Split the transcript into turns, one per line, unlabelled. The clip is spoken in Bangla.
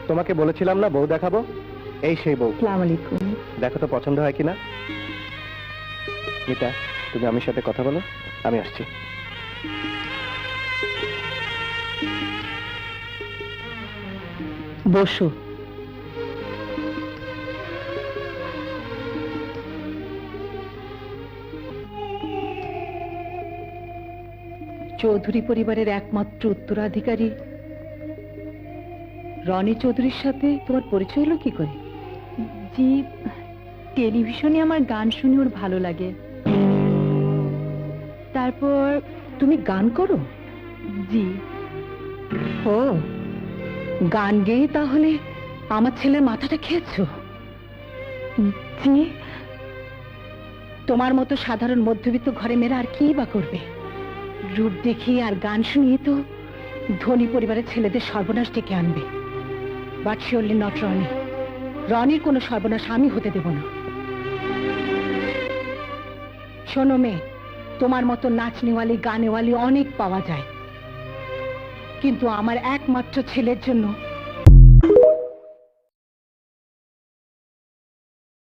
তোমাকে বলেছিলাম না বউ দেখাবো, এই সেই বউ।
আসসালামু আলাইকুম।
দেখো তো পছন্দ হয় কিনা। মিতা, তুমি আমার সাথে কথা বলো, আমি আসছি।
বসো। চৌধুরী পরিবারের একমাত্র উত্তরাধিকারী রনি চৌধুরীর সাথে তোমার পরিচয় হলো কি করে? জি, টেলিভিশনে আমার গান শুনে ওর ভালো লাগে। তারপর তুমি গান করো? জি। ও, গান গেয়ে তাহলে আমার ছেলের মাথাটা খেয়েছো? জি। তোমার মতো সাধারণ মধ্যবিত্ত ঘরে মেয়েরা আর কি বা করবে? রূপ দেখিয়ে আর গান শুনিয়ে তো ধনী পরিবারের ছেলেদের সর্বনাশ ডেকে আনবে। But surely not Roni. রনির কোনো সর্বনাশ আমি হতে দেব না। শোনো মেয়ে, তোমার মতো নাচনেওয়ালি গানেওয়ালি অনেক পাওয়া যায়, কিন্তু আমার একমাত্র ছেলের জন্য